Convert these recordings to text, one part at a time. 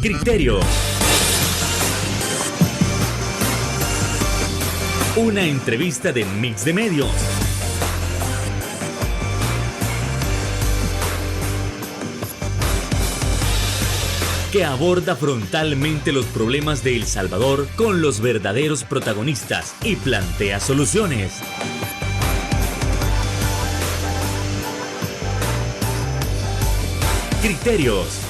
Criterio. Una entrevista de Mix de Medios. Que aborda frontalmente los problemas de El Salvador con los verdaderos protagonistas y plantea soluciones. Criterios.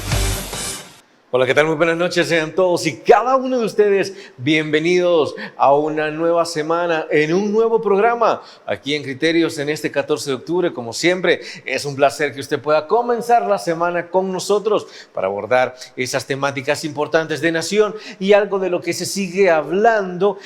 Hola, ¿qué tal? Muy buenas noches, sean todos y cada uno de ustedes bienvenidos a una nueva semana en un nuevo programa aquí en Criterios en este 14 de octubre. Como siempre, es un placer que usted pueda comenzar la semana con nosotros para abordar esas temáticas importantes de nación, y algo de lo que se sigue hablando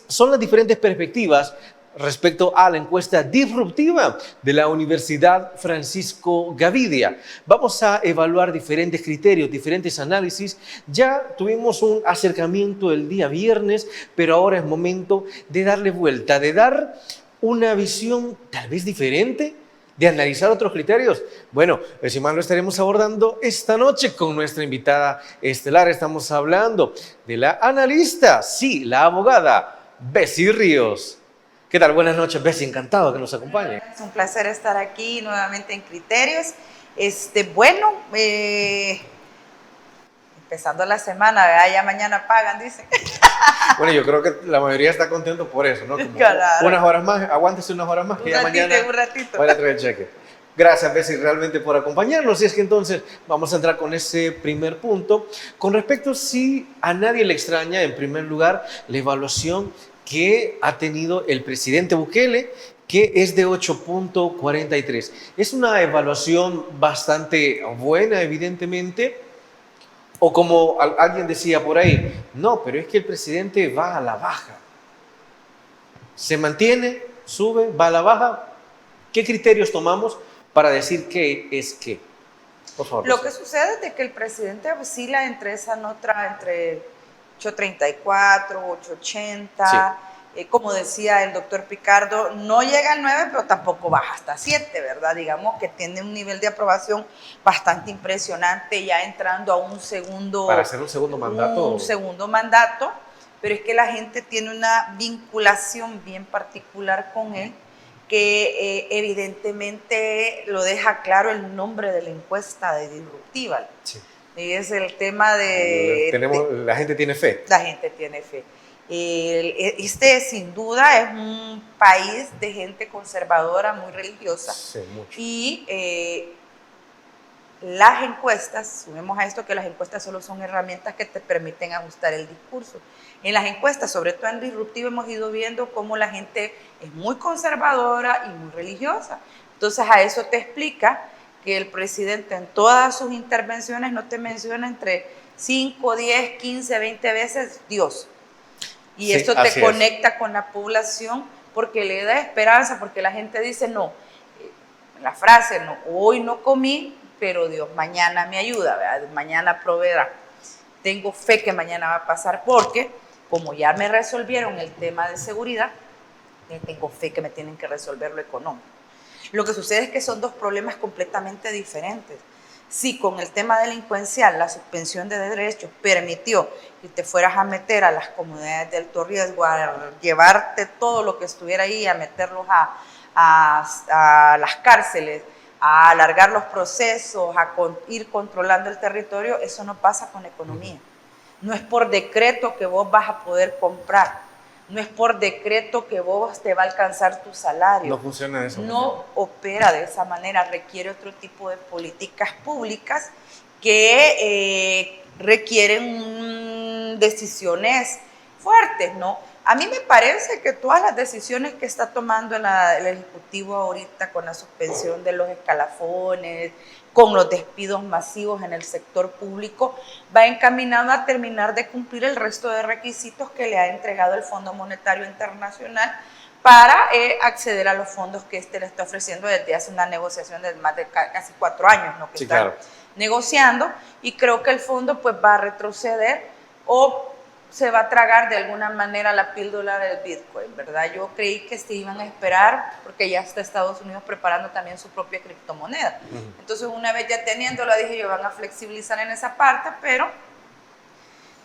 son las diferentes perspectivas respecto a la encuesta disruptiva de la Universidad Francisco Gavidia. Vamos a evaluar diferentes criterios, diferentes análisis. Ya tuvimos un acercamiento el día viernes, pero ahora es momento de darle vuelta, de dar una visión tal vez diferente, de analizar otros criterios. Bueno, eso más lo estaremos abordando esta noche con nuestra invitada estelar. Estamos hablando de la analista, sí, la abogada Bessie Ríos. ¿Qué tal? Buenas noches, Bessie, encantado que nos acompañe. Es un placer estar aquí nuevamente en Criterios. Empezando la semana, ¿verdad? Ya mañana pagan, dicen. Bueno, yo creo que la mayoría está contento por eso, ¿no? Como claro. Unas horas más, aguántese unas horas más, que ya mañana un ratito. vaya a traer el cheque. Gracias, Bessie, realmente por acompañarnos. Y es que entonces vamos a entrar con ese primer punto. Con respecto, si a nadie le extraña, en primer lugar, la evaluación que ha tenido el presidente Bukele, que es de 8.43. Es una evaluación bastante buena, evidentemente, o como alguien decía por ahí, no, pero es que el presidente va a la baja. Se mantiene, sube, va a la baja. ¿Qué criterios tomamos para decir qué es qué? Por favor. Lo que sucede es de que el presidente oscila entre esa nota, entre 8.34, 8.80, sí. Como decía el doctor Picardo, no llega al 9, pero tampoco baja hasta 7, ¿verdad? Digamos que tiene un nivel de aprobación bastante impresionante, ya entrando a un segundo... Para hacer un segundo mandato. Un segundo mandato, pero es que la gente tiene una vinculación bien particular con él, que evidentemente lo deja claro el nombre de la encuesta de disruptiva. Sí. Y es el tema de... La gente tiene fe. La gente tiene fe. Sin duda es un país de gente conservadora, muy religiosa. Sí, mucho. Y las encuestas, sumemos a esto que las encuestas solo son herramientas que te permiten ajustar el discurso. En las encuestas, sobre todo en disruptivo, hemos ido viendo cómo la gente es muy conservadora y muy religiosa. Entonces a eso te explica que el presidente en todas sus intervenciones no te menciona entre 5, 10, 15, 20 veces Dios. Y sí, esto te conecta con la población porque le da esperanza, porque la gente dice, no, la frase, no, hoy no comí, pero Dios mañana me ayuda, ¿verdad? Mañana proveerá. Tengo fe que mañana va a pasar porque, como ya me resolvieron el tema de seguridad, tengo fe que me tienen que resolver lo económico. Lo que sucede es que son dos problemas completamente diferentes. Si con el tema delincuencial la suspensión de derechos permitió que te fueras a meter a las comunidades de alto riesgo, a llevarte todo lo que estuviera ahí, a meterlos a las cárceles, a alargar los procesos, ir controlando el territorio, eso no pasa con economía. No es por decreto que vos vas a poder comprar. No es por decreto que vos te va a alcanzar tu salario. No funciona de esa manera. No opera de esa manera. Requiere otro tipo de políticas públicas que requieren decisiones fuertes, ¿no? A mí me parece que todas las decisiones que está tomando el Ejecutivo ahorita con la suspensión de los escalafones, con los despidos masivos en el sector público, va encaminado a terminar de cumplir el resto de requisitos que le ha entregado el Fondo Monetario Internacional para acceder a los fondos que le está ofreciendo desde hace una negociación de más de casi 4 años, ¿no? Que sí, está claro, negociando, y creo que el fondo pues va a retroceder o se va a tragar de alguna manera la píldora del Bitcoin, ¿verdad? Yo creí que se iban a esperar porque ya está Estados Unidos preparando también su propia criptomoneda. Entonces, una vez ya teniéndola, dije yo, van a flexibilizar en esa parte, pero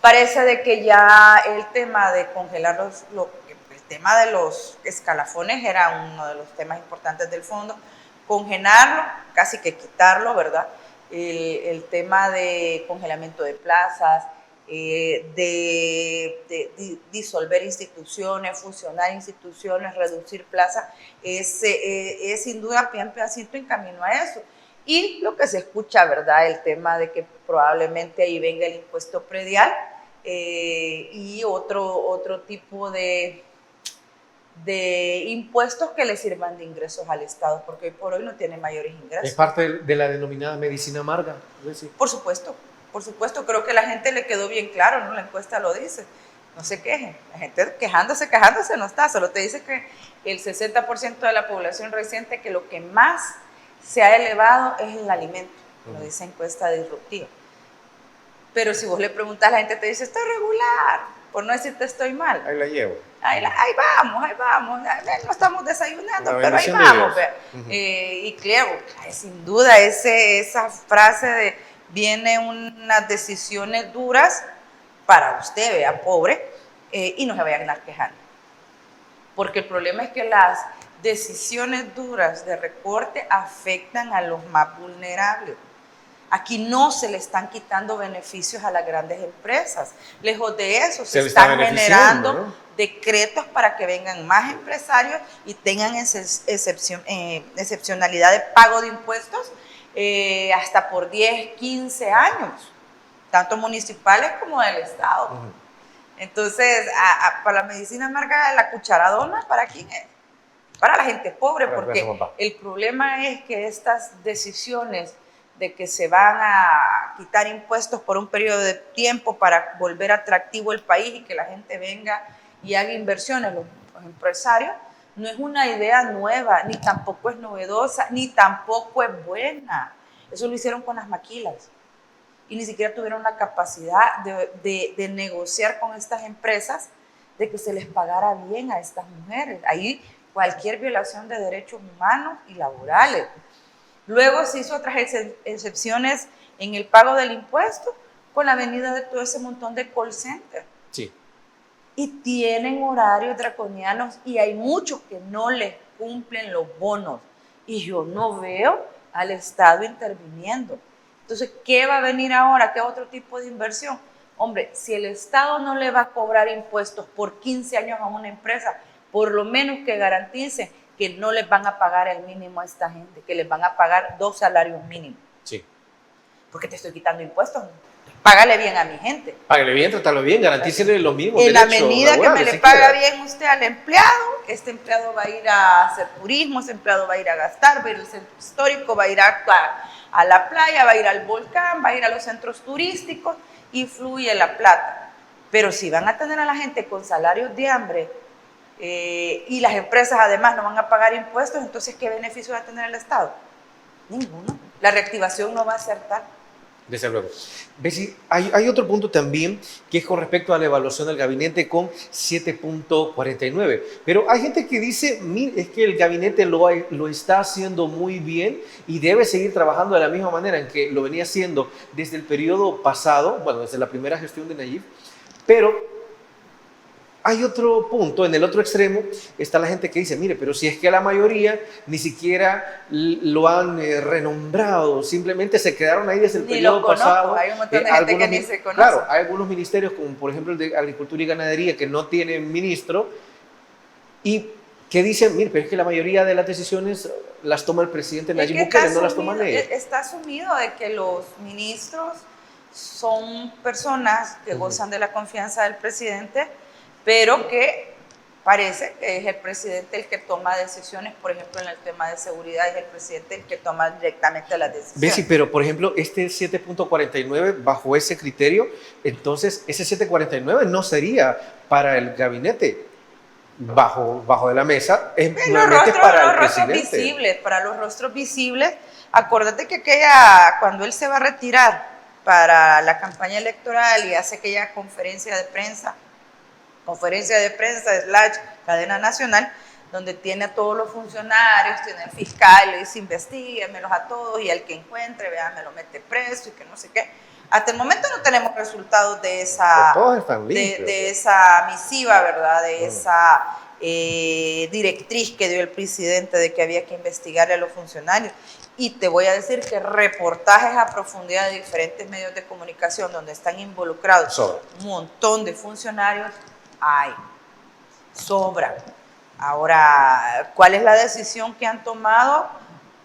Parece de que ya el tema de congelar el tema de los escalafones era uno de los temas importantes del fondo. Congelarlo, casi que quitarlo, ¿verdad? El tema de congelamiento de plazas, de disolver instituciones, fusionar instituciones, reducir plazas, es sin duda bien pedacito en camino a eso. Y lo que se escucha, ¿verdad? El tema de que probablemente ahí venga el impuesto predial y otro tipo de impuestos que le sirvan de ingresos al Estado, porque hoy por hoy no tiene mayores ingresos. Es parte de la denominada medicina amarga. Por supuesto, creo que a la gente le quedó bien claro, ¿no? La encuesta lo dice. No se quejen, la gente quejándose no está, solo te dice que el 60% de la población reciente que lo que más se ha elevado es el alimento, lo dice encuesta disruptiva. Pero si vos le preguntas, la gente te dice, estoy regular, por no decirte estoy mal. Ahí la llevo. Ahí vamos, no estamos desayunando, pero ahí vamos. Y claro, sin duda esa frase de viene unas decisiones duras para usted, vea, pobre, y no se vayan a andar quejando. Porque el problema es que las decisiones duras de recorte afectan a los más vulnerables. Aquí no se le están quitando beneficios a las grandes empresas. Lejos de eso, se están generando, ¿no?, decretos para que vengan más empresarios y tengan excepcionalidad de pago de impuestos hasta por 10, 15 años, tanto municipales como del Estado. Entonces, para la medicina amarga, la cucharadona, ¿para quién es? Para la gente pobre, porque el problema es que estas decisiones de que se van a quitar impuestos por un periodo de tiempo para volver atractivo el país y que la gente venga y haga inversiones, los empresarios, no es una idea nueva, ni tampoco es novedosa, ni tampoco es buena. Eso lo hicieron con las maquilas y ni siquiera tuvieron la capacidad de negociar con estas empresas de que se les pagara bien a estas mujeres. Ahí cualquier violación de derechos humanos y laborales. Luego se hizo otras excepciones en el pago del impuesto con la venida de todo ese montón de call centers. Sí. Y tienen horarios draconianos y hay muchos que no les cumplen los bonos. Y yo no veo al Estado interviniendo. Entonces, ¿qué va a venir ahora? ¿Qué otro tipo de inversión? Hombre, si el Estado no le va a cobrar impuestos por 15 años a una empresa, por lo menos que garantice que no les van a pagar el mínimo a esta gente, que les van a pagar 2 salarios mínimos. Sí. Porque te estoy quitando impuestos. Págale bien a mi gente. Págale bien, trátalo bien, garantícele lo mismo. En la medida que me le paga bien usted al empleado, este empleado va a ir a hacer turismo, ese empleado va a ir a gastar, va a ir al centro histórico, va a ir a la playa, va a ir al volcán, va a ir a los centros turísticos y fluye la plata. Pero si van a tener a la gente con salarios de hambre, y las empresas además no van a pagar impuestos, entonces ¿qué beneficio va a tener el Estado? Ninguno. La reactivación no va a ser tal. Desde luego. Bessie, hay otro punto también que es con respecto a la evaluación del gabinete con 7.49. Pero hay gente que dice, mire, es que el gabinete lo está haciendo muy bien y debe seguir trabajando de la misma manera en que lo venía haciendo desde el periodo pasado, bueno, desde la primera gestión de Nayib, pero hay otro punto, en el otro extremo está la gente que dice, mire, pero si es que la mayoría ni siquiera lo han renombrado, simplemente se quedaron ahí desde el periodo pasado. Hay un montón de gente que ni se conoce. Claro, hay algunos ministerios, como por ejemplo el de Agricultura y Ganadería, que no tienen ministro y que dicen, mire, pero es que la mayoría de las decisiones las toma el presidente Nayib Bukele, no las toman ellos. Está asumido de que los ministros son personas que gozan de la confianza del presidente, pero que parece que es el presidente el que toma decisiones, por ejemplo, en el tema de seguridad, es el presidente el que toma directamente las decisiones. Bessie, pero por ejemplo, este 7.49, bajo ese criterio, entonces ese 7.49 no sería para el gabinete bajo de la mesa, es nuevamente para el presidente. Para los rostros visibles, acuérdate que cuando él se va a retirar para la campaña electoral y hace aquella conferencia de prensa / cadena nacional, donde tiene a todos los funcionarios, tiene el fiscal, le dice, investiguémelos a todos y al que encuentre, vea, me lo mete preso y que no sé qué. Hasta el momento no tenemos resultados de esa, todos están limpios, de esa misiva, ¿verdad? De esa directriz que dio el presidente de que había que investigarle a los funcionarios. Y te voy a decir que reportajes a profundidad de diferentes medios de comunicación donde están involucrados un montón de funcionarios, hay, sobra. Ahora, ¿cuál es la decisión que han tomado?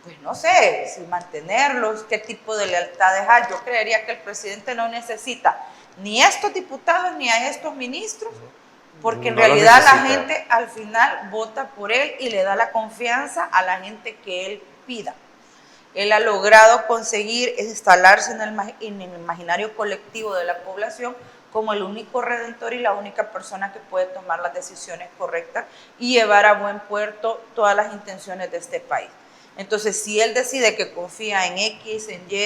Pues no sé, si mantenerlos, qué tipo de lealtad dejar. Yo creería que el presidente no necesita ni a estos diputados ni a estos ministros, porque en realidad la gente al final vota por él y le da la confianza a la gente que él pida. Él ha logrado conseguir instalarse en el imaginario colectivo de la población como el único redentor y la única persona que puede tomar las decisiones correctas y llevar a buen puerto todas las intenciones de este país. Entonces, si él decide que confía en X, en Y,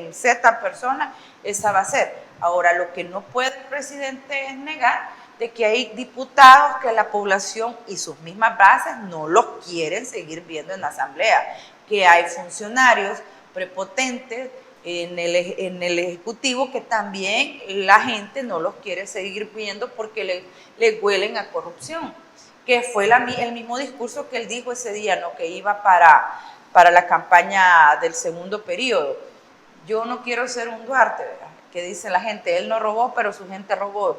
en Z persona, esa va a ser. Ahora, lo que no puede el presidente es negar de que hay diputados que la población y sus mismas bases no los quieren seguir viendo en la asamblea, que hay funcionarios prepotentes en el Ejecutivo que también la gente no los quiere seguir viendo porque le huelen a corrupción, que fue el mismo discurso que él dijo ese día, ¿no? Que iba para la campaña del segundo periodo. Yo no quiero ser un Duarte, ¿verdad? Que dice la gente, él no robó, pero su gente robó.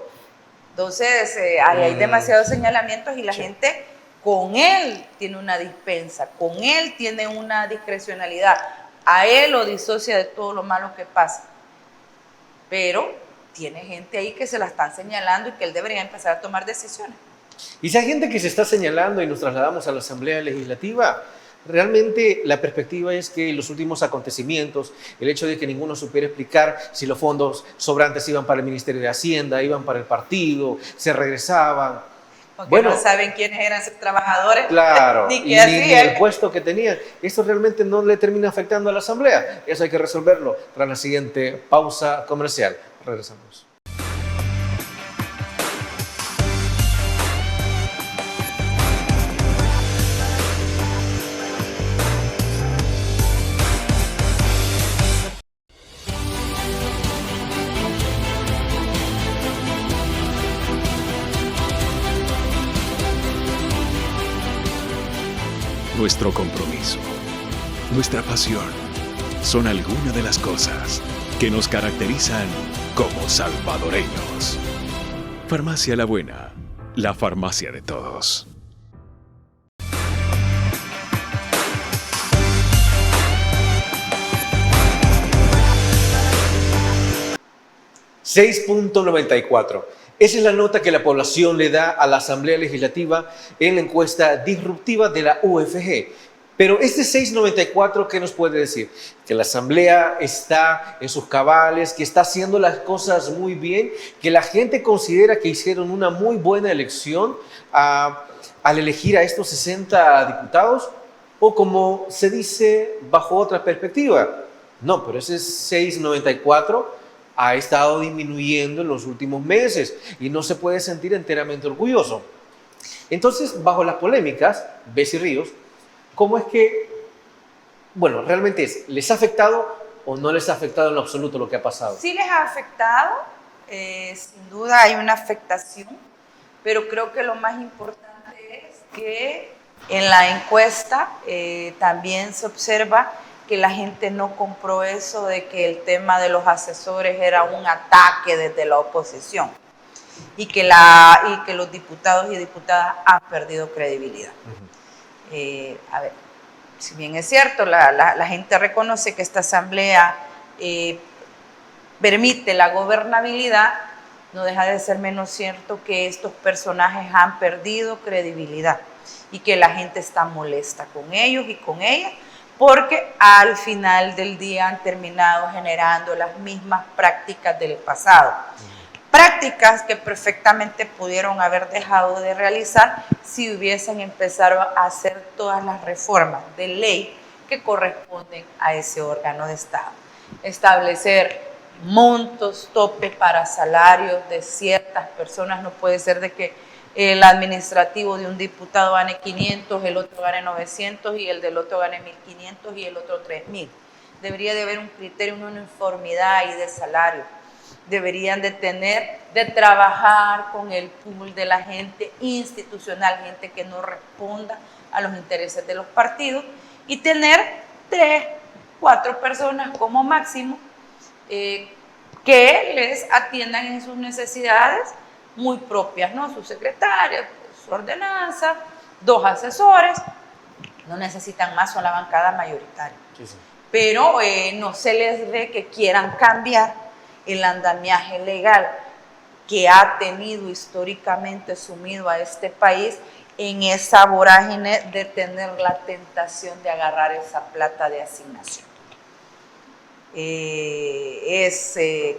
Entonces, hay demasiados señalamientos y la gente con él tiene una dispensa, con él tiene una discrecionalidad, a él lo disocia de todo lo malo que pasa, pero tiene gente ahí que se la están señalando y que él debería empezar a tomar decisiones. Y si hay gente que se está señalando y nos trasladamos a la Asamblea Legislativa, realmente la perspectiva es que los últimos acontecimientos, el hecho de que ninguno supiera explicar si los fondos sobrantes iban para el Ministerio de Hacienda, iban para el partido, se regresaban. Porque bueno, no saben quiénes eran sus trabajadores, claro, ni qué hacían. Ni el puesto que tenían. Esto realmente no le termina afectando a la Asamblea. Eso hay que resolverlo tras la siguiente pausa comercial. Regresamos. Nuestro compromiso, nuestra pasión, son algunas de las cosas que nos caracterizan como salvadoreños. Farmacia La Buena, la farmacia de todos. $6.94. Esa es la nota que la población le da a la Asamblea Legislativa en la encuesta disruptiva de la UFG. Pero este 6.94, ¿qué nos puede decir? Que la Asamblea está en sus cabales, que está haciendo las cosas muy bien, que la gente considera que hicieron una muy buena elección al elegir a estos 60 diputados, o como se dice bajo otra perspectiva. No, pero ese 6.94 ha estado disminuyendo en los últimos meses y no se puede sentir enteramente orgulloso. Entonces, bajo las polémicas, Bessie Ríos, ¿cómo es que, bueno, realmente les ha afectado o no les ha afectado en lo absoluto lo que ha pasado? Sí les ha afectado, sin duda hay una afectación, pero creo que lo más importante es que en la encuesta también se observa que la gente no compró eso de que el tema de los asesores era un ataque desde la oposición y que los diputados y diputadas han perdido credibilidad. A ver, si bien es cierto, la gente reconoce que esta asamblea permite la gobernabilidad, no deja de ser menos cierto que estos personajes han perdido credibilidad y que la gente está molesta con ellos y con ellas, porque al final del día han terminado generando las mismas prácticas del pasado. Prácticas que perfectamente pudieron haber dejado de realizar si hubiesen empezado a hacer todas las reformas de ley que corresponden a ese órgano de Estado. Establecer montos, tope para salarios de ciertas personas, no puede ser de que el administrativo de un diputado gane 500, el otro gane 900 y el del otro gane 1.500 y el otro 3.000. debería de haber un criterio, una uniformidad y de salario. Deberían de trabajar con el pool de la gente institucional, gente que no responda a los intereses de los partidos, y tener 3, 4 personas como máximo que les atiendan en sus necesidades muy propias, ¿no? Su secretaria, su ordenanza, 2 asesores, no necesitan más, son la bancada mayoritaria. Sí, sí. Pero no se les ve que quieran cambiar el andamiaje legal que ha tenido históricamente sumido a este país en esa vorágine de tener la tentación de agarrar esa plata de asignación.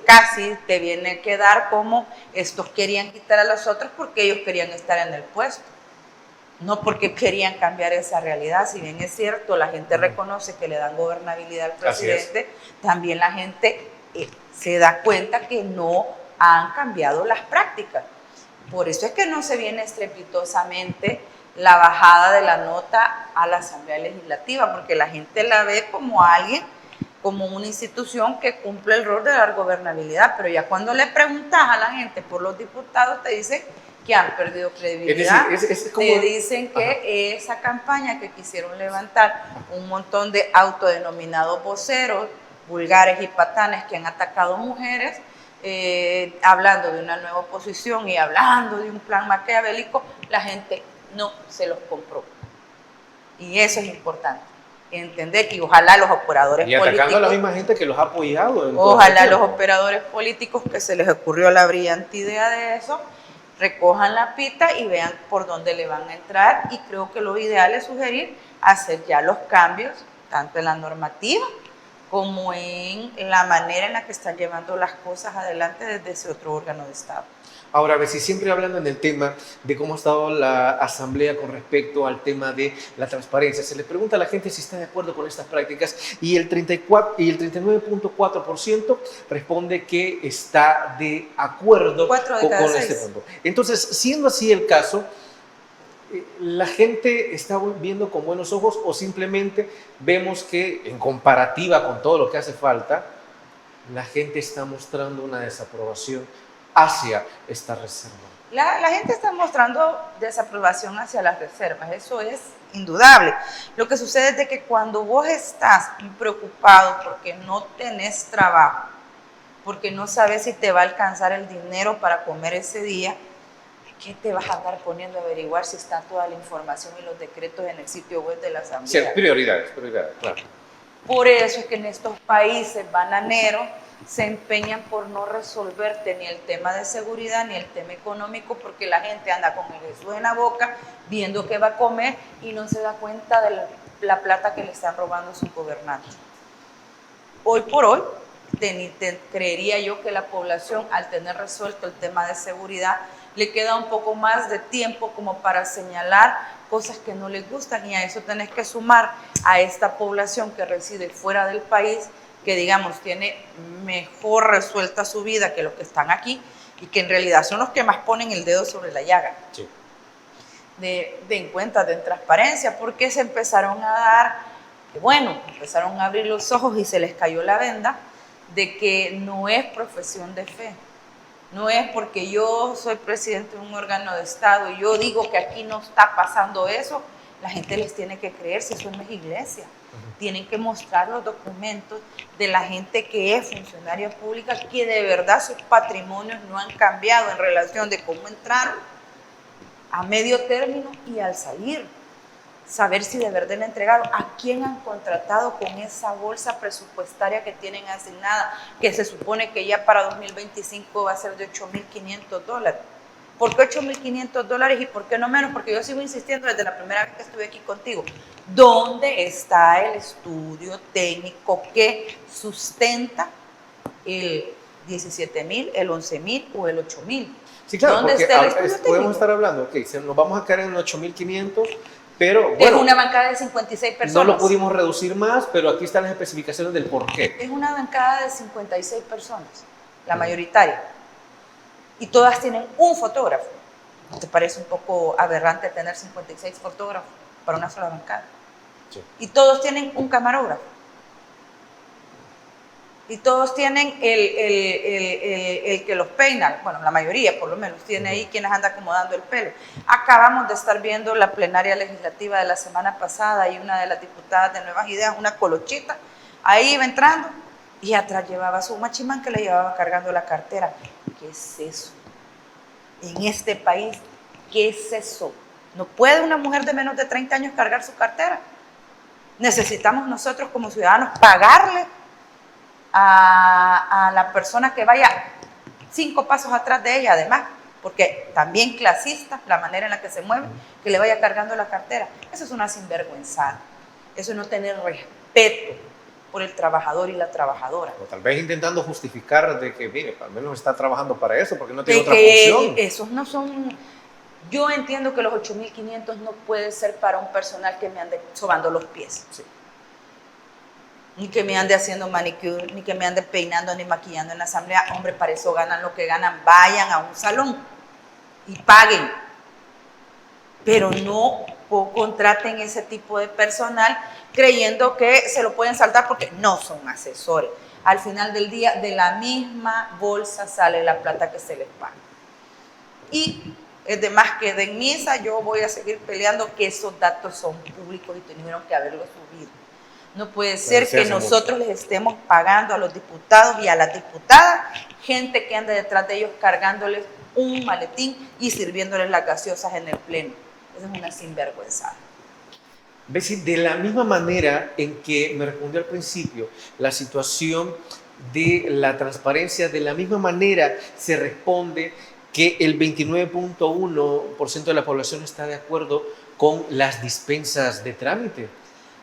Casi te viene a quedar como estos querían quitar a los otros porque ellos querían estar en el puesto, no porque querían cambiar esa realidad. Si bien es cierto, la gente reconoce que le dan gobernabilidad al presidente, también la gente se da cuenta que no han cambiado las prácticas. Por eso es que no se viene estrepitosamente la bajada de la nota a la Asamblea Legislativa, porque la gente la ve como alguien, como una institución que cumple el rol de dar gobernabilidad, pero ya cuando le preguntas a la gente por los diputados te dicen que han perdido credibilidad. Es decir, te dicen que esa campaña que quisieron levantar un montón de autodenominados voceros, vulgares y patanes que han atacado mujeres, hablando de una nueva oposición y hablando de un plan maquiavélico, la gente no se los compró. Y eso es importante, entender, y ojalá los operadores políticos... Y atacando a la misma gente que los ha apoyado. Ojalá los operadores políticos que se les ocurrió la brillante idea de eso, recojan la pita y vean por dónde le van a entrar, y creo que lo ideal es sugerir hacer ya los cambios, tanto en la normativa como en la manera en la que están llevando las cosas adelante desde ese otro órgano de Estado. Ahora, a ver, si siempre hablando en el tema de cómo ha estado la Asamblea con respecto al tema de la transparencia, se le pregunta a la gente si está de acuerdo con estas prácticas y el 39.4% responde que está de acuerdo con este punto. Entonces, siendo así el caso, ¿la gente está viendo con buenos ojos o simplemente vemos que en comparativa con todo lo que hace falta, la gente está mostrando una desaprobación hacia esta reserva? La gente está mostrando desaprobación hacia las reservas, eso es indudable. Lo que sucede es de que cuando vos estás preocupado porque no tenés trabajo, porque no sabes si te va a alcanzar el dinero para comer ese día, ¿qué te vas a andar poniendo a averiguar si está toda la información y los decretos en el sitio web de la Asamblea? Sí, prioridades, claro. Por eso es que en estos países bananeros se empeñan por no resolverte ni el tema de seguridad ni el tema económico, porque la gente anda con el Jesús en la boca viendo qué va a comer y no se da cuenta de la plata que le están robando a sus gobernantes. Hoy por hoy, creería yo que la población, al tener resuelto el tema de seguridad, le queda un poco más de tiempo como para señalar cosas que no les gustan, y a eso tenés que sumar a esta población que reside fuera del país, que digamos tiene mejor resuelta su vida que los que están aquí y que en realidad son los que más ponen el dedo sobre la llaga. Sí. De cuentas de transparencia, porque se empezaron a dar, empezaron a abrir los ojos y se les cayó la venda de que no es profesión de fe. No es porque yo soy presidente de un órgano de Estado y yo digo que aquí no está pasando eso, la gente les tiene que creer, si eso no es iglesia. Tienen que mostrar los documentos de la gente que es funcionaria pública, que de verdad sus patrimonios no han cambiado en relación de cómo entraron a medio término y al salir. Saber si de verdad le entregaron, a quién han contratado con esa bolsa presupuestaria que tienen asignada, que se supone que ya para 2025 va a ser de $8.500. ¿Por qué $8.500 y por qué no menos? Porque yo sigo insistiendo desde la primera vez que estuve aquí contigo. ¿Dónde está el estudio técnico que sustenta el 17.000, el 11.000 o el 8.000? Sí, claro, ¿Dónde porque está el estudio técnico? Podemos estar hablando, nos vamos a caer en 8.500, pero es una bancada de 56 personas. No lo pudimos reducir más, pero aquí están las especificaciones del por qué. Es una bancada de 56 personas, la mayoritaria. Y todas tienen un fotógrafo. ¿No te parece un poco aberrante tener 56 fotógrafos para una sola bancada? Sí. Y todos tienen un camarógrafo. y todos tienen el que los peina, bueno, la mayoría por lo menos, tiene ahí quienes andan acomodando el pelo. Acabamos de estar viendo la plenaria legislativa de la semana pasada y una de las diputadas de Nuevas Ideas, una colochita, ahí iba entrando y atrás llevaba su machimán que le llevaba cargando la cartera. ¿Qué es eso? En este país, ¿qué es eso? ¿No puede una mujer de menos de 30 años cargar su cartera? Necesitamos nosotros como ciudadanos pagarle a la persona que vaya 5 pasos atrás de ella, además, porque también clasista la manera en la que se mueve, que le vaya cargando la cartera. Eso es una sinvergüenzada, eso es no tener respeto por el trabajador y la trabajadora. O tal vez intentando justificar de que, mire, al menos está trabajando para eso, porque no tiene otra función. Esos no son... Yo entiendo que los 8.500 no puede ser para un personal que me ande sobando los pies. Sí. Ni que me ande haciendo manicure, ni que me ande peinando, ni maquillando en la asamblea. Hombre, para eso ganan lo que ganan. Vayan a un salón y paguen. Pero no contraten ese tipo de personal creyendo que se lo pueden saltar porque no son asesores. Al final del día, de la misma bolsa sale la plata que se les paga. Y es de más que den misa, yo voy a seguir peleando que esos datos son públicos y tuvieron que haberlo subido. No puede ser que nosotros les estemos pagando a los diputados y a las diputadas gente que anda detrás de ellos cargándoles un maletín y sirviéndoles las gaseosas en el pleno. Esa es una sinvergüenza. Bessie, de la misma manera en que me respondió al principio la situación de la transparencia, de la misma manera se responde que el 29.1% de la población está de acuerdo con las dispensas de trámite.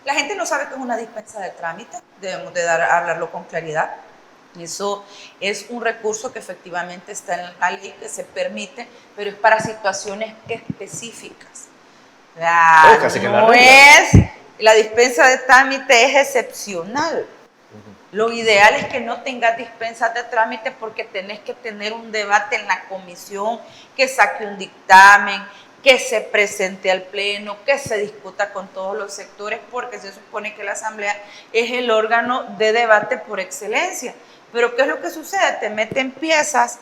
La gente no sabe qué es una dispensa de trámite, debemos de hablarlo con claridad. Eso es un recurso que efectivamente está en la ley, que se permite, pero es para situaciones específicas. La dispensa de trámite es excepcional. Lo ideal es que no tengas dispensas de trámite porque tenés que tener un debate en la comisión, que saque un dictamen, que se presente al pleno, que se discuta con todos los sectores, porque se supone que la asamblea es el órgano de debate por excelencia. Pero ¿qué es lo que sucede? Te meten piezas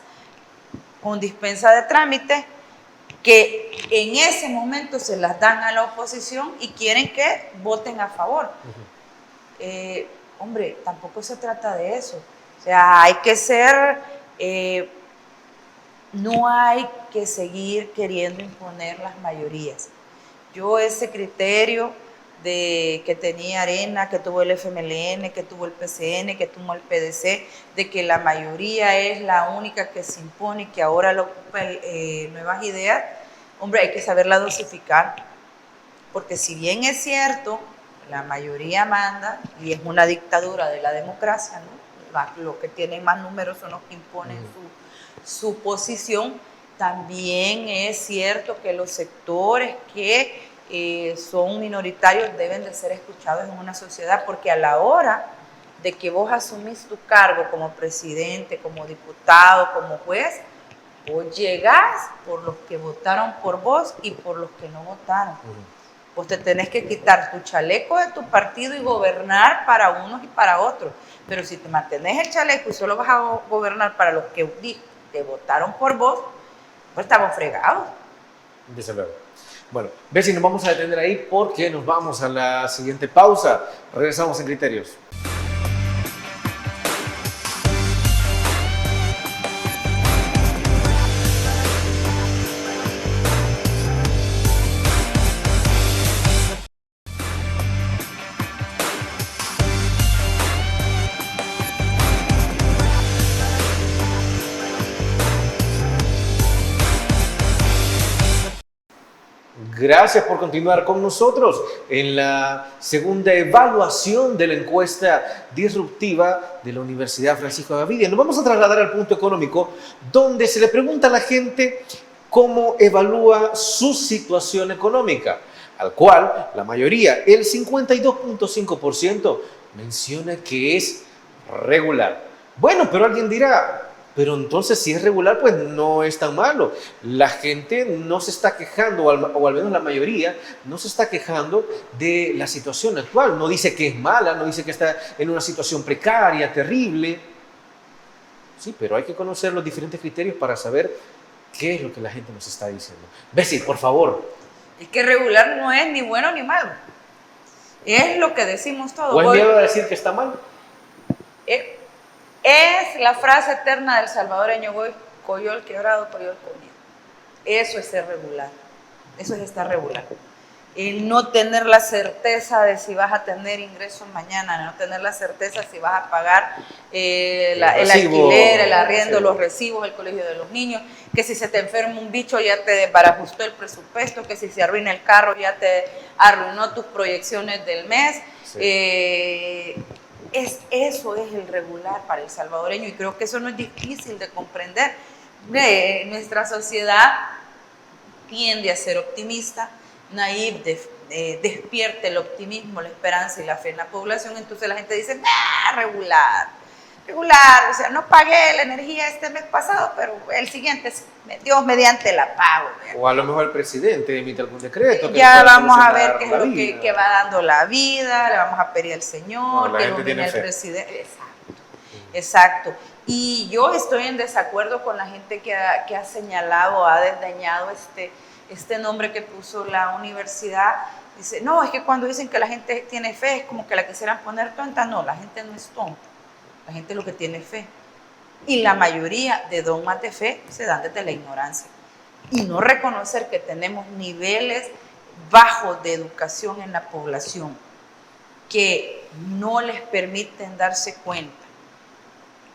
con dispensa de trámite que en ese momento se las dan a la oposición y quieren que voten a favor. Hombre, tampoco se trata de eso. O sea, hay que ser... no hay que seguir queriendo imponer las mayorías. Yo ese criterio que tenía Arena, que tuvo el FMLN, que tuvo el PCN, que tuvo el PDC, de que la mayoría es la única que se impone y que ahora lo ocupa Nuevas Ideas, hombre, hay que saberla dosificar. Porque si bien es cierto, la mayoría manda y es una dictadura de la democracia, ¿no? Los que tienen más números son los que imponen su posición. También es cierto que los sectores que son minoritarios deben de ser escuchados en una sociedad, porque a la hora de que vos asumís tu cargo como presidente, como diputado, como juez, vos llegás por los que votaron por vos y por los que no votaron. Vos te tenés que quitar tu chaleco de tu partido y gobernar para unos y para otros. Pero si te mantenés el chaleco y solo vas a gobernar para los que te votaron por vos, pues estamos fregados. Desde luego. Bueno, Bessie, nos vamos a detener ahí porque nos vamos a la siguiente pausa. Regresamos en Criterios. Gracias por continuar con nosotros en la segunda evaluación de la encuesta disruptiva de la Universidad Francisco Gavidia. Nos vamos a trasladar al punto económico, donde se le pregunta a la gente cómo evalúa su situación económica, al cual la mayoría, el 52.5%, menciona que es regular. Bueno, pero alguien dirá, Pero entonces, si es regular, pues no es tan malo. La gente no se está quejando, o al menos la mayoría, no se está quejando de la situación actual. No dice que es mala, no dice que está en una situación precaria, terrible. Sí, pero hay que conocer los diferentes criterios para saber qué es lo que la gente nos está diciendo. Bessie, por favor. Es que regular no es ni bueno ni malo. Es lo que decimos todos. ¿O es miedo a decir que está mal? Es la frase eterna del salvadoreño: voy coyol quebrado, coyol comido. Eso es ser regular. Eso es estar regular. El no tener la certeza de si vas a tener ingresos mañana, no tener la certeza si vas a pagar el alquiler, el arriendo, los recibos, el colegio de los niños, que si se te enferma un bicho ya te desbarajustó el presupuesto, que si se arruina el carro ya te arruinó tus proyecciones del mes. Sí. Eso es el regular para el salvadoreño, y creo que eso no es difícil de comprender. Nuestra sociedad tiende a ser optimista, naive, despierte el optimismo, la esperanza y la fe en la población. Entonces la gente dice, regular, o sea, no pagué la energía este mes pasado, pero el siguiente, Dios mediante la pago. O a lo mejor el presidente emite algún decreto. Ya vamos a ver qué es lo que va dando la vida, le vamos a pedir al Señor, que ilumine el presidente. Exacto. Y yo estoy en desacuerdo con la gente que ha señalado, ha desdeñado este nombre que puso la universidad. Dice, no, es que cuando dicen que la gente tiene fe es como que la quisieran poner tonta. No, la gente no es tonta. La gente lo que tiene fe. Y la mayoría de dogmas de fe se dan desde la ignorancia. Y no reconocer que tenemos niveles bajos de educación en la población que no les permiten darse cuenta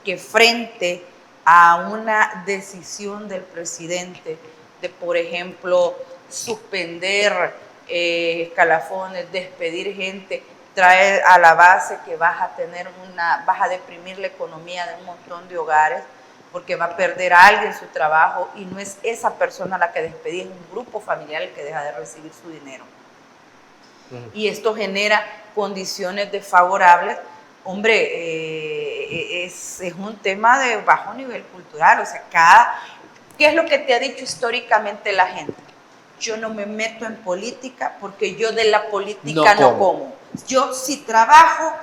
que frente a una decisión del presidente de, por ejemplo, suspender escalafones, despedir gente, trae a la base que vas a deprimir la economía de un montón de hogares, porque va a perder a alguien su trabajo, y no es esa persona la que despedí, es un grupo familiar el que deja de recibir su dinero. Y esto genera condiciones desfavorables. Hombre, es un tema de bajo nivel cultural. O sea, ¿qué es lo que te ha dicho históricamente la gente? Yo no me meto en política porque yo de la política no como. Yo si trabajo,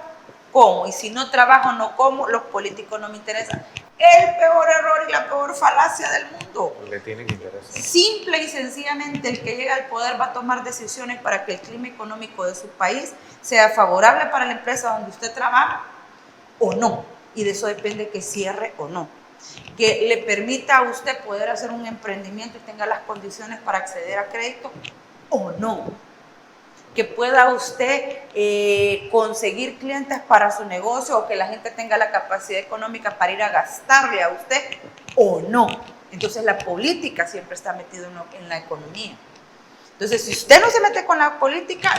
como, y si no trabajo, no como. Los políticos no me interesan. El peor error y la peor falacia del mundo. Le tienen interés. Simple y sencillamente, el que llega al poder va a tomar decisiones para que el clima económico de su país sea favorable para la empresa donde usted trabaja o no. Y de eso depende que cierre o no. Que le permita a usted poder hacer un emprendimiento y tenga las condiciones para acceder a crédito o no. Que pueda usted conseguir clientes para su negocio, o que la gente tenga la capacidad económica para ir a gastarle a usted o no. Entonces la política siempre está metida en la economía. Entonces, si usted no se mete con la política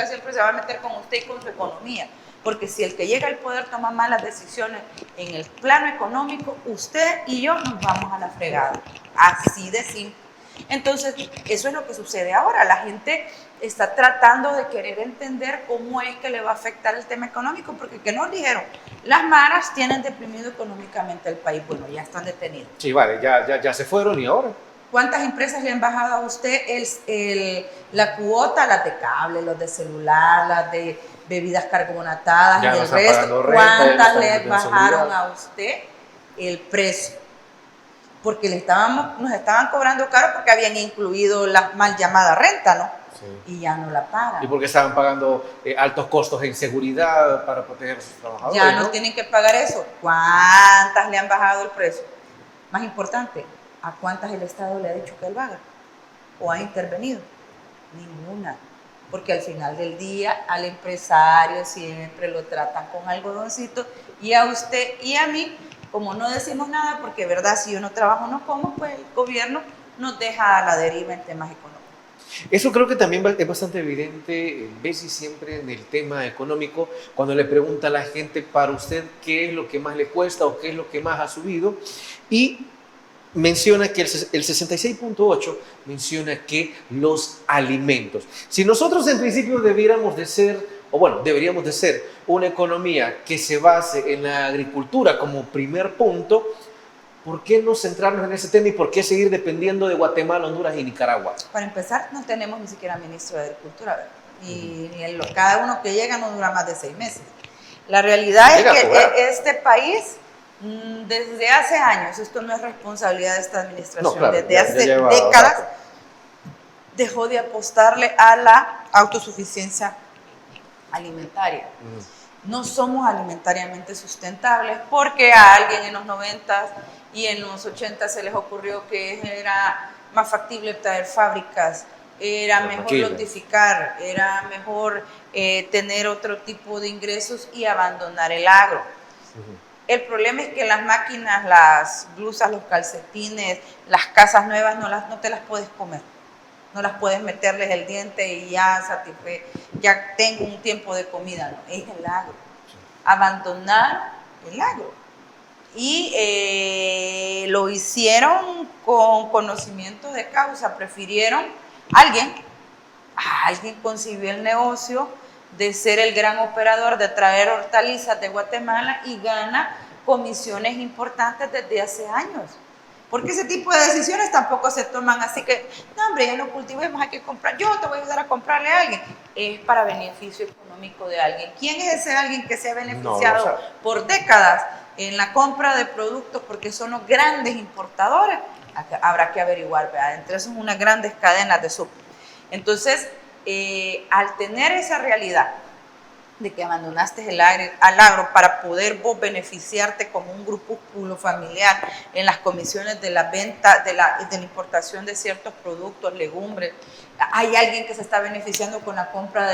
siempre se va a meter con usted y con su economía. Porque si el que llega al poder toma malas decisiones en el plano económico, usted y yo nos vamos a la fregada. Así de simple. Entonces, eso es lo que sucede ahora. La gente está tratando de querer entender cómo es que le va a afectar el tema económico, porque ¿qué nos dijeron? Las maras tienen deprimido económicamente el país. Bueno, ya están detenidos. Sí, vale, ya se fueron, y ahora. ¿Cuántas empresas le han bajado a usted la cuota? Las de cable, los de celular, las de bebidas carbonatadas ya y no el resto. ¿Cuántas le bajaron a usted el precio? Porque nos estaban cobrando caro porque habían incluido la mal llamada renta, ¿no? Sí. Y ya no la pagan. Y porque estaban pagando altos costos en seguridad para proteger a sus trabajadores. Ya no tienen que pagar eso. ¿Cuántas le han bajado el precio? Más importante, ¿a cuántas el Estado le ha dicho que él haga? ¿O ha intervenido? Ninguna. Porque al final del día al empresario siempre lo tratan con algodoncito, y a usted y a mí, como no decimos nada, porque verdad, si yo no trabajo no como, pues el gobierno nos deja a la deriva en temas económicos. Eso creo que también es bastante evidente, Bessie, siempre en el tema económico, cuando le pregunta a la gente, para usted, ¿qué es lo que más le cuesta o qué es lo que más ha subido? Y menciona que el 66.8 menciona que los alimentos. Si nosotros en principio deberíamos de ser una economía que se base en la agricultura como primer punto, ¿por qué no centrarnos en ese tema y por qué seguir dependiendo de Guatemala, Honduras y Nicaragua? Para empezar, no tenemos ni siquiera ministro de Agricultura, ¿verdad? Y cada uno que llega no dura más de 6 meses. La realidad es que este país, desde hace años, esto no es responsabilidad de esta administración, No, claro, desde hace décadas, dejó de apostarle a la autosuficiencia alimentaria. No somos alimentariamente sustentables porque a alguien en los 90 y en los 80 se les ocurrió que era más factible traer fábricas, era mejor lotificar, era mejor tener otro tipo de ingresos y abandonar el agro. El problema es que las máquinas, las blusas, los calcetines, las casas nuevas no te las puedes comer. No las puedes meterles el diente y ya tengo un tiempo de comida. No, es el agro. Abandonar el agro. Y lo hicieron con conocimiento de causa. Prefirieron, alguien concibió el negocio de ser el gran operador, de traer hortalizas de Guatemala y gana comisiones importantes desde hace años. Porque ese tipo de decisiones tampoco se toman así que, no hombre, ya no cultivemos, hay que comprar, yo te voy a ayudar a comprarle a alguien. Es para beneficio económico de alguien. ¿Quién es ese alguien que se ha beneficiado por décadas en la compra de productos? Porque son los grandes importadores. Habrá que averiguar, ¿verdad? Entre esos unas grandes cadenas de súper. Entonces, al tener esa realidad de que abandonaste al agro para poder vos beneficiarte como un grupúsculo familiar en las comisiones de la venta, de la importación de ciertos productos, legumbres. Hay alguien que se está beneficiando con la compra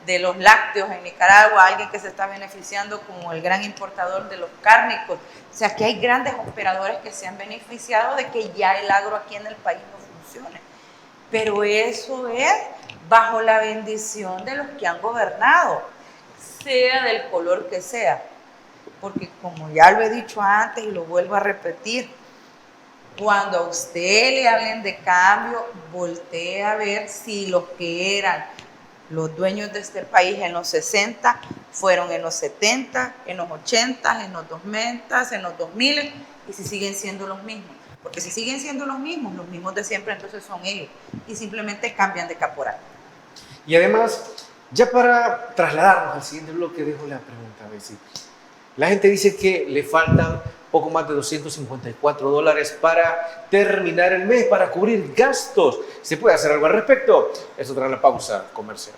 de los lácteos en Nicaragua, alguien que se está beneficiando como el gran importador de los cárnicos. O sea, que hay grandes operadores que se han beneficiado de que ya el agro aquí en el país no funcione. Pero eso es bajo la bendición de los que han gobernado, sea del color que sea, porque como ya lo he dicho antes y lo vuelvo a repetir, cuando a usted le hablen de cambio, voltee a ver si los que eran los dueños de este país en los 60 fueron en los 70, en los 80, en los 90, en los 2000 y si siguen siendo los mismos. Porque si siguen siendo los mismos de siempre, entonces son ellos y simplemente cambian de caporal. Y además, ya para trasladarnos al siguiente bloque, dejo la pregunta, Bessie. La gente dice que le faltan poco más de $254 para terminar el mes, para cubrir gastos. ¿Se puede hacer algo al respecto? Eso tras la pausa comercial.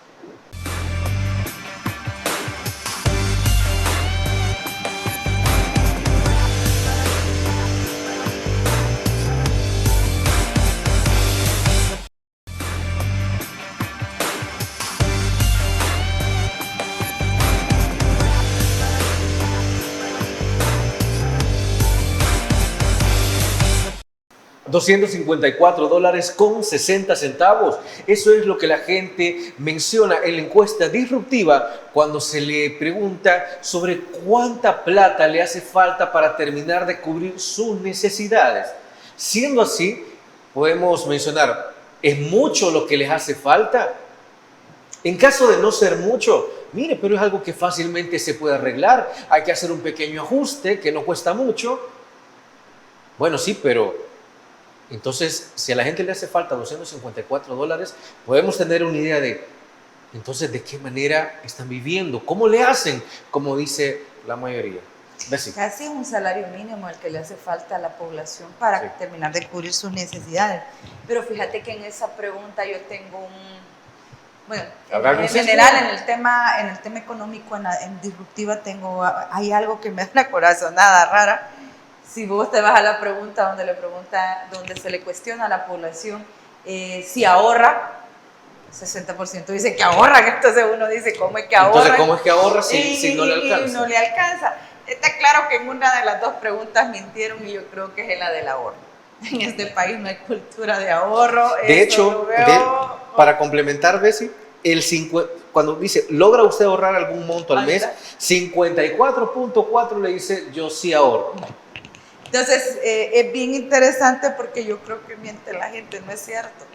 $254.60. Eso es lo que la gente menciona en la encuesta disruptiva cuando se le pregunta sobre cuánta plata le hace falta para terminar de cubrir sus necesidades. Siendo así, podemos mencionar, ¿es mucho lo que les hace falta? En caso de no ser mucho, mire, pero es algo que fácilmente se puede arreglar. Hay que hacer un pequeño ajuste que no cuesta mucho. Bueno, sí, pero entonces, si a la gente le hace falta $254, podemos tener una idea de, entonces, ¿de qué manera están viviendo? ¿Cómo le hacen? Como dice la mayoría. Bessie. Casi un salario mínimo el que le hace falta a la población para terminar de cubrir sus necesidades. Pero fíjate que en esa pregunta yo tengo en general, en el tema económico, en disruptiva, hay algo que me da una corazonada rara. Si vos te vas a la pregunta donde se le cuestiona a la población si ahorra, 60% dice que ahorra, entonces uno dice, ¿cómo es que ahorra? Entonces, ¿cómo es que ahorra si no le alcanza? Y no le alcanza. Está claro que en una de las dos preguntas mintieron y yo creo que es la del ahorro. En este país no hay cultura de ahorro. De hecho, para complementar, Bessie, cuando dice, ¿logra usted ahorrar algún monto al mes? 54.4 le dice, yo sí ahorro. Entonces, es bien interesante porque yo creo que miente la gente, no es cierto.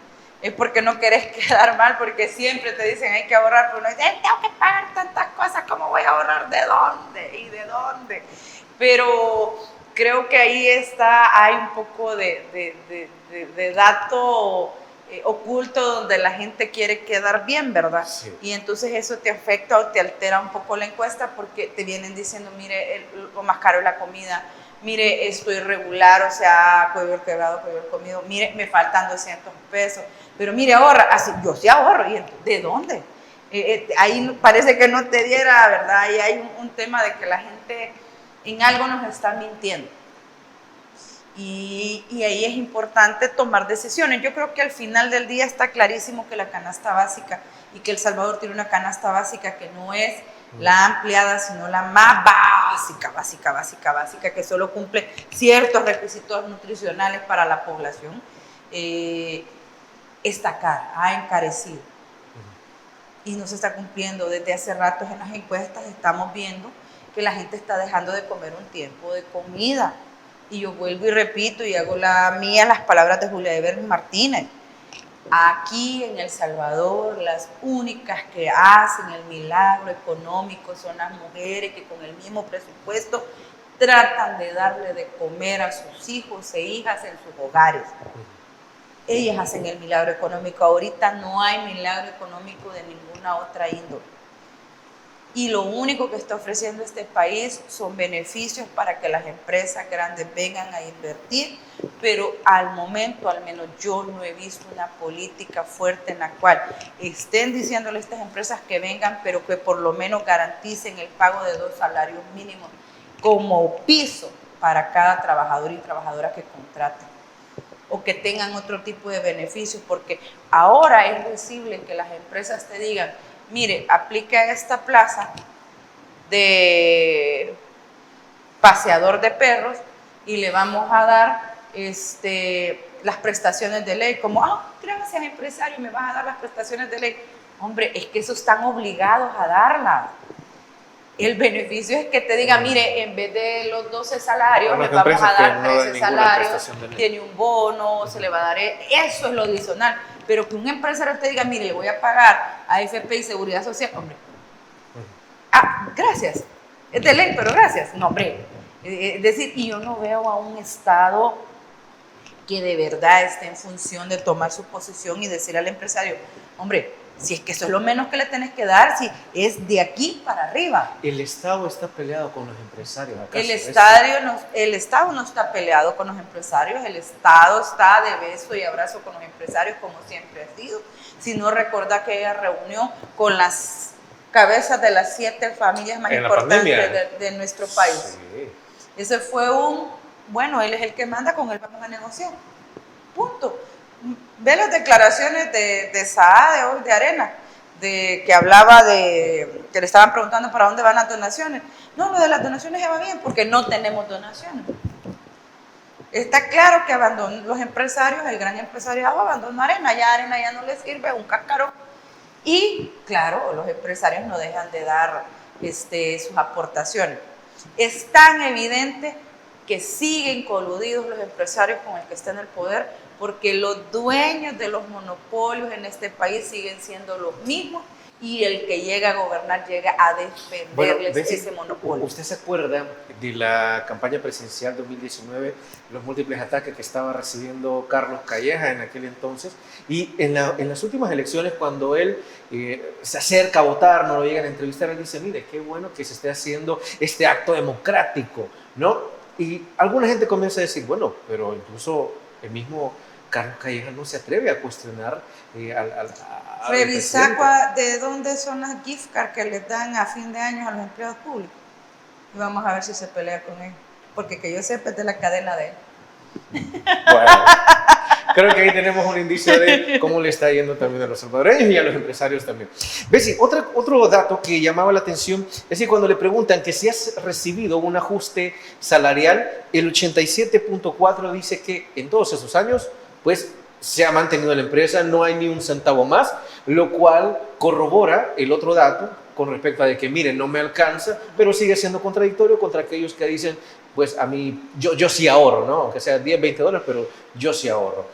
Es porque no querés quedar mal, porque siempre te dicen hay que ahorrar, pero uno dice, tengo que pagar tantas cosas, ¿cómo voy a ahorrar? ¿De dónde? ¿Y de dónde? Pero creo que ahí hay un poco de dato oculto donde la gente quiere quedar bien, ¿verdad? Sí. Y entonces eso te afecta o te altera un poco la encuesta porque te vienen diciendo, mire, lo más caro es la comida, mire, estoy irregular, o sea, puedo haber quebrado, puedo haber comido, mire, me faltan 200 pesos, pero mire, ahorra, así, yo sí ahorro, ¿y ¿de dónde? Ahí parece que no te diera, ¿verdad? Ahí hay un tema de que la gente en algo nos está mintiendo. Y ahí es importante tomar decisiones. Yo creo que al final del día está clarísimo que la canasta básica y que El Salvador tiene una canasta básica que no es la ampliada, sino la más básica, que solo cumple ciertos requisitos nutricionales para la población. Está cara, ha encarecido. Y no se está cumpliendo. Desde hace rato en las encuestas estamos viendo que la gente está dejando de comer un tiempo de comida. Y yo vuelvo y repito y hago las palabras de Julia Eber Martínez. Aquí en El Salvador las únicas que hacen el milagro económico son las mujeres que con el mismo presupuesto tratan de darle de comer a sus hijos e hijas en sus hogares. Ellas hacen el milagro económico. Ahorita no hay milagro económico de ninguna otra índole. Y lo único que está ofreciendo este país son beneficios para que las empresas grandes vengan a invertir, pero al momento, al menos yo no he visto una política fuerte en la cual estén diciéndole a estas empresas que vengan, pero que por lo menos garanticen el pago de 2 salarios mínimos como piso para cada trabajador y trabajadora que contraten, o que tengan otro tipo de beneficios, porque ahora es posible que las empresas te digan, mire, aplique a esta plaza de paseador de perros y le vamos a dar las prestaciones de ley, como, gracias empresario, me vas a dar las prestaciones de ley. Hombre, es que eso están obligados a darlas. El beneficio es que te diga, mire, en vez de los 12 salarios, le vamos a dar 13 salarios, tiene un bono, se le va a dar, eso es lo adicional. Pero que un empresario te diga, mire, le voy a pagar a AFP y Seguridad Social, hombre. Gracias. Es de ley, pero gracias. No, hombre. Es decir, y yo no veo a un Estado que de verdad esté en función de tomar su posición y decir al empresario, hombre, si es que eso es lo menos que le tenés que dar, si es de aquí para arriba. ¿El Estado está peleado con los empresarios? El Estado no está peleado con los empresarios, el Estado está de beso y abrazo con los empresarios como siempre ha sido. Si no, recuerda que ella reunió con las cabezas de las 7 familias más importantes de nuestro país. Sí. Ese fue él es el que manda, con él vamos a negociar. Punto. Ve las declaraciones de Saá de hoy, de Arena, que hablaba que le estaban preguntando para dónde van las donaciones. No, lo de las donaciones ya va bien, porque no tenemos donaciones. Está claro que los empresarios, el gran empresariado abandonó Arena ya no les sirve, un cáscaro. Y claro, los empresarios no dejan de dar sus aportaciones. Es tan evidente que siguen coludidos los empresarios con el que está en el poder, porque los dueños de los monopolios en este país siguen siendo los mismos y el que llega a gobernar llega a defenderles ese monopolio. ¿Usted se acuerda de la campaña presidencial 2019, los múltiples ataques que estaba recibiendo Carlos Calleja en aquel entonces? Y en las últimas elecciones, cuando él se acerca a votar, no lo llegan a entrevistar, él dice, mire, qué bueno que se esté haciendo este acto democrático, ¿no? Y alguna gente comienza a decir, bueno, pero incluso el mismo Carlos Calleja no se atreve a cuestionar Revisa de dónde son las gift cards que les dan a fin de año a los empleados públicos. Y vamos a ver si se pelea con él. Porque que yo sepa es de la cadena de él. Bueno, creo que ahí tenemos un indicio de cómo le está yendo también a los salvadoreños y a los empresarios también. Bessie, otro dato que llamaba la atención es que cuando le preguntan que si has recibido un ajuste salarial, el 87.4% dice que en todos esos años, pues se ha mantenido la empresa, no hay ni un centavo más, lo cual corrobora el otro dato con respecto a de que, miren, no me alcanza, pero sigue siendo contradictorio contra aquellos que dicen, pues a mí, yo sí ahorro, ¿no? Aunque sea 10, 20 dólares, pero yo sí ahorro.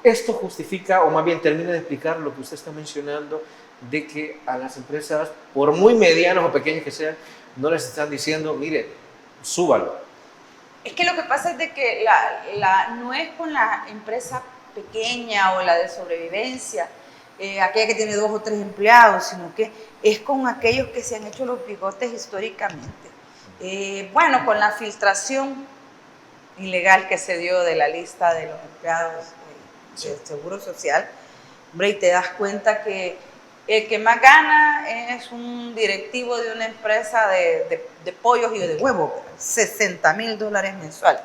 Esto justifica, o más bien termina de explicar lo que usted está mencionando, de que a las empresas, por muy medianas o pequeñas que sean, no les están diciendo, mire, súbalo. Es que lo que pasa es de que no es con la empresa pequeña o la de sobrevivencia, aquella que tiene 2 o 3 empleados, sino que es con aquellos que se han hecho los bigotes históricamente. Bueno, con la filtración ilegal que se dio de la lista de los empleados del Seguro Social, hombre, y te das cuenta que el que más gana es un directivo de una empresa de pollos y de huevos, $60,000 mensuales.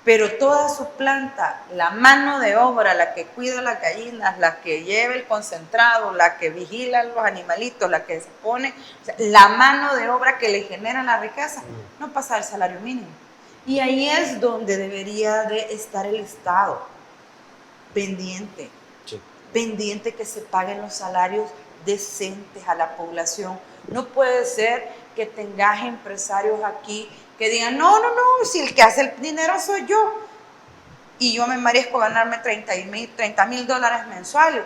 Pero toda su planta, la mano de obra, la que cuida las gallinas, la que lleva el concentrado, la que vigila los animalitos, la que se pone, o sea, la mano de obra que le genera la riqueza, no pasa el salario mínimo. Y ahí es donde debería de estar el Estado, pendiente, pendiente que se paguen los salarios decentes a la población. No puede ser que tengas empresarios aquí que digan, no, si el que hace el dinero soy yo, y yo me merezco ganarme $30,000 mensuales,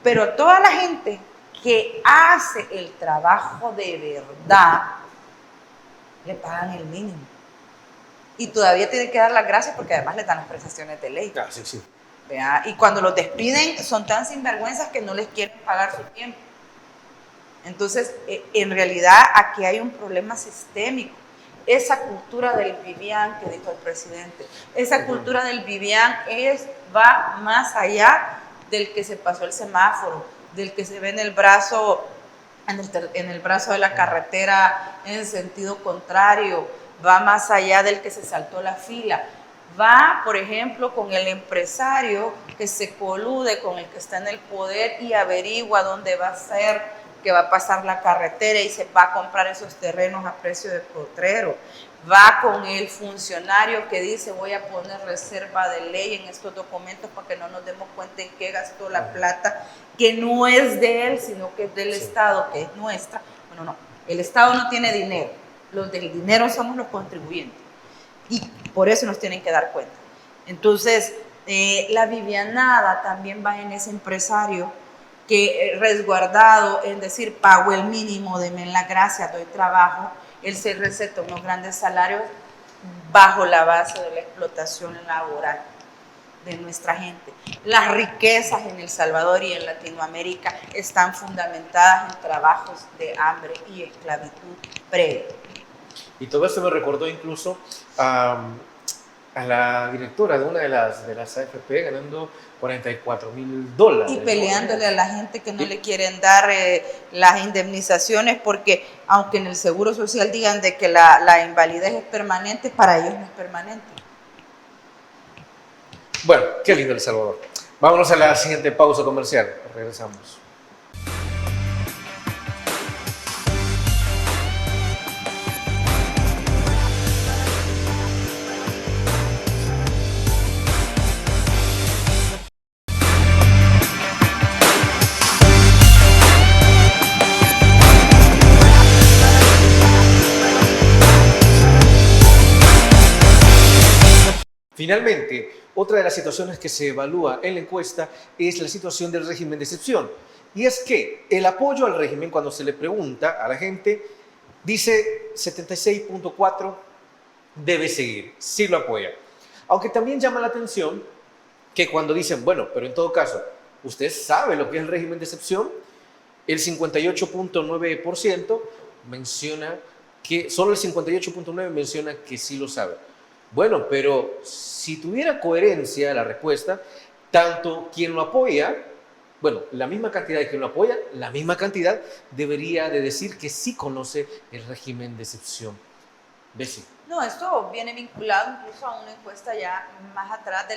pero toda la gente que hace el trabajo de verdad, le pagan el mínimo. Y todavía tiene que dar las gracias porque además le dan las prestaciones de ley. Ah, sí. ¿Verdad? Y cuando los despiden son tan sinvergüenzas que no les quieren pagar su tiempo. Entonces, en realidad aquí hay un problema sistémico. Esa cultura del Vivian que dijo el presidente, esa cultura del Vivian va más allá del que se pasó el semáforo, del que se ve en el brazo de la carretera en el sentido contrario, va más allá del que se saltó la fila. Va, por ejemplo, con el empresario que se colude con el que está en el poder y averigua dónde va a ser, que va a pasar la carretera y se va a comprar esos terrenos a precio de potrero. Va con el funcionario que dice voy a poner reserva de ley en estos documentos para que no nos demos cuenta en qué gastó la plata, que no es de él, sino que es del Estado, que es nuestra. Bueno, no, el Estado no tiene dinero, los del dinero somos los contribuyentes. Y por eso nos tienen que dar cuenta. Entonces, la vivianada también va en ese empresario que resguardado en decir, pago el mínimo, deme la gracia, doy trabajo, él se receta unos grandes salarios bajo la base de la explotación laboral de nuestra gente. Las riquezas en El Salvador y en Latinoamérica están fundamentadas en trabajos de hambre y esclavitud previa. Y todo esto me recordó incluso a la directora de una de las AFP ganando $44,000. Y peleándole a la gente que no le quieren dar las indemnizaciones, porque aunque en el Seguro Social digan de que la invalidez es permanente, para ellos no es permanente. Bueno, qué lindo El Salvador. Vámonos a la siguiente pausa comercial. Regresamos. Finalmente, otra de las situaciones que se evalúa en la encuesta es la situación del régimen de excepción. Y es que el apoyo al régimen, cuando se le pregunta a la gente, dice 76.4 debe seguir, sí lo apoya. Aunque también llama la atención que cuando dicen, bueno, pero en todo caso, ¿usted sabe lo que es el régimen de excepción? El 58.9% menciona que, solo el 58.9% menciona que sí lo sabe. Bueno, pero si tuviera coherencia la respuesta, tanto quien lo apoya, bueno, la misma cantidad de quien lo apoya, la misma cantidad debería de decir que sí conoce el régimen de excepción. Bessie. No, esto viene vinculado incluso a una encuesta ya más atrás de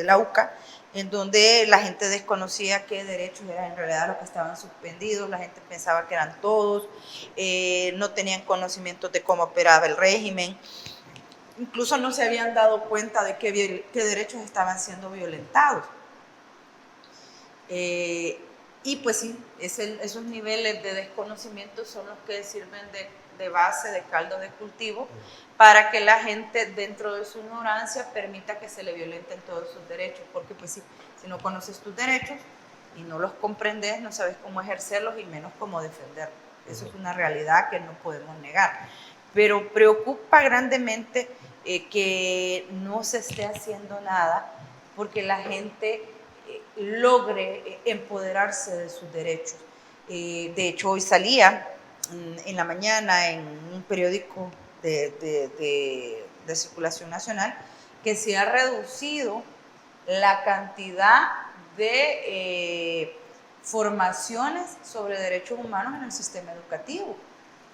la UCA, en donde la gente desconocía qué derechos eran en realidad los que estaban suspendidos, la gente pensaba que eran todos, no tenían conocimiento de cómo operaba el régimen. Incluso no se habían dado cuenta de qué derechos estaban siendo violentados. Y pues sí, esos niveles de desconocimiento son los que sirven de base, de caldo de cultivo, para que la gente dentro de su ignorancia permita que se le violenten todos sus derechos. Porque pues sí, si no conoces tus derechos y no los comprendes, no sabes cómo ejercerlos y menos cómo defenderlos. Eso es una realidad que no podemos negar. pero preocupa grandemente que no se esté haciendo nada porque la gente logre empoderarse de sus derechos. De hecho, hoy salía en la mañana en un periódico de circulación nacional que se ha reducido la cantidad de formaciones sobre derechos humanos en el sistema educativo.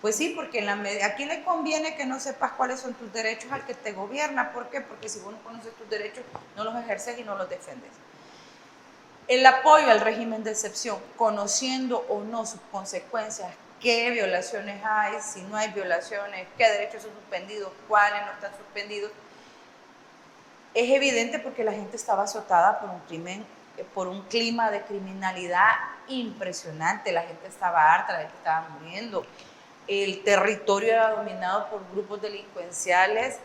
Pues sí, porque ¿a quién le conviene que no sepas cuáles son tus derechos? Al que te gobierna. ¿Por qué? Porque si vos no conoces tus derechos, no los ejerces y no los defendes. El apoyo al régimen de excepción, conociendo o no sus consecuencias, qué violaciones hay, si no hay violaciones, qué derechos son suspendidos, cuáles no están suspendidos, es evidente porque la gente estaba azotada por un clima de criminalidad impresionante. La gente estaba harta, la gente estaba muriendo. El territorio era dominado por grupos delincuenciales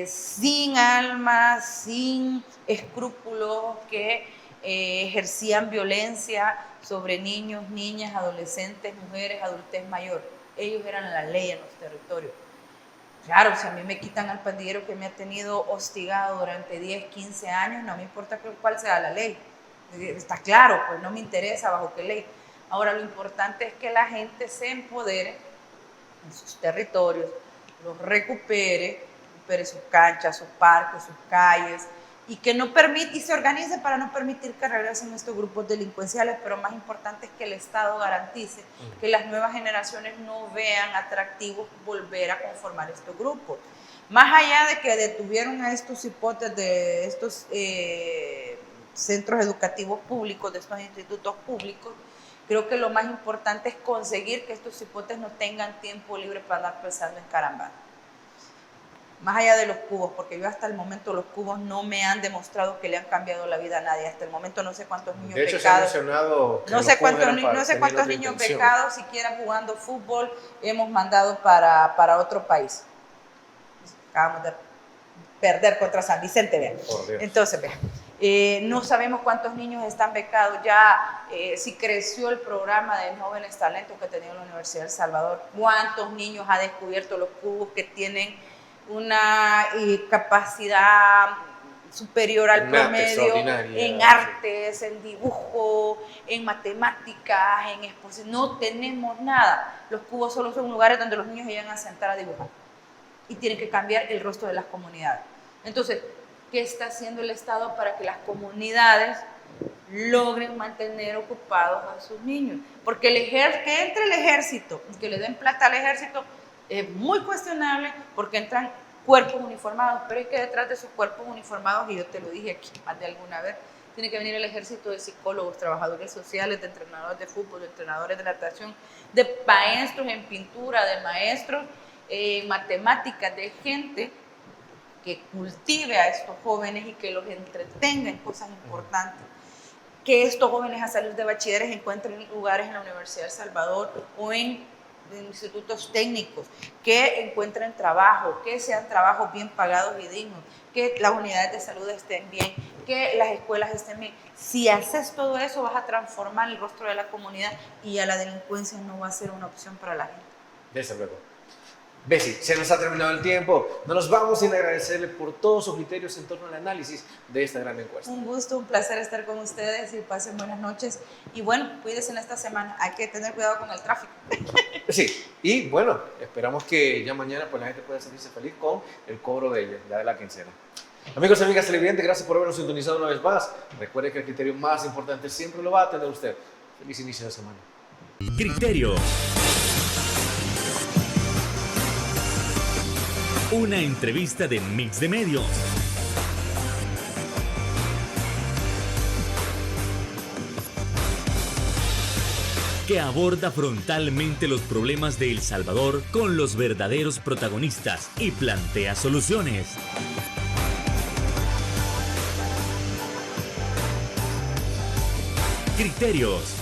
sin alma, sin escrúpulos, que ejercían violencia sobre niños, niñas, adolescentes, mujeres, adultez mayor. Ellos eran la ley en los territorios. Claro, si a mí me quitan al pandillero que me ha tenido hostigado durante 10, 15 años, no me importa cuál sea la ley. Está claro, pues no me interesa bajo qué ley. Ahora, lo importante es que la gente se empodere en sus territorios, los recupere sus canchas, sus parques, sus calles, y que y se organice para no permitir que regresen estos grupos delincuenciales, pero más importante es que el Estado garantice que las nuevas generaciones no vean atractivos volver a conformar estos grupos. Más allá de que detuvieron a estos hipotes de estos centros educativos públicos, de estos institutos públicos, creo que lo más importante es conseguir que estos hipotes no tengan tiempo libre para andar pensando en caramba. Más allá de los cubos, porque yo hasta el momento los cubos no me han demostrado que le han cambiado la vida a nadie. Hasta el momento no sé cuántos niños becados. De hecho, se ha mencionado que no sé cuántos niños becados, siquiera jugando fútbol, hemos mandado para otro país. Acabamos de perder contra San Vicente, vean. Entonces, vean. No sabemos cuántos niños están becados ya, si creció el programa de jóvenes talentos que tenía la Universidad de El Salvador, cuántos niños ha descubierto los cubos que tienen una capacidad superior al promedio en artes, en dibujo, en matemáticas, en exposición. No tenemos nada. Los cubos solo son lugares donde los niños llegan a sentar a dibujar y tienen que cambiar el rostro de las comunidades. Entonces, ¿qué está haciendo el Estado para que las comunidades logren mantener ocupados a sus niños? Porque que entre el ejército, que le den plata al ejército, es muy cuestionable porque entran cuerpos uniformados, pero es que detrás de esos cuerpos uniformados, y yo te lo dije aquí más de alguna vez, tiene que venir el ejército de psicólogos, trabajadores sociales, de entrenadores de fútbol, de entrenadores de natación, de maestros en pintura, de maestros en matemáticas, de gente que cultive a estos jóvenes y que los entretenga en cosas importantes. Que estos jóvenes a salir de bachilleres encuentren lugares en la Universidad de El Salvador o en institutos técnicos, que encuentren trabajo, que sean trabajos bien pagados y dignos, que las unidades de salud estén bien, que las escuelas estén bien. Si haces todo eso, vas a transformar el rostro de la comunidad y ya la delincuencia no va a ser una opción para la gente. Desde luego. Bessie, se nos ha terminado el tiempo. No nos vamos sin agradecerle por todos sus criterios en torno al análisis de esta gran encuesta. Un gusto, un placer estar con ustedes y pasen buenas noches. Y bueno, cuídense en esta semana. Hay que tener cuidado con el tráfico. Sí, y bueno, esperamos que ya mañana pues, la gente pueda sentirse feliz con el cobro de la quincena. Amigos y amigas televidentes, gracias por habernos sintonizado una vez más. Recuerde que el criterio más importante siempre lo va a tener usted. Feliz inicio de semana. Criterio. Una entrevista de Mix de Medios. Que aborda frontalmente los problemas de El Salvador con los verdaderos protagonistas y plantea soluciones. Criterios.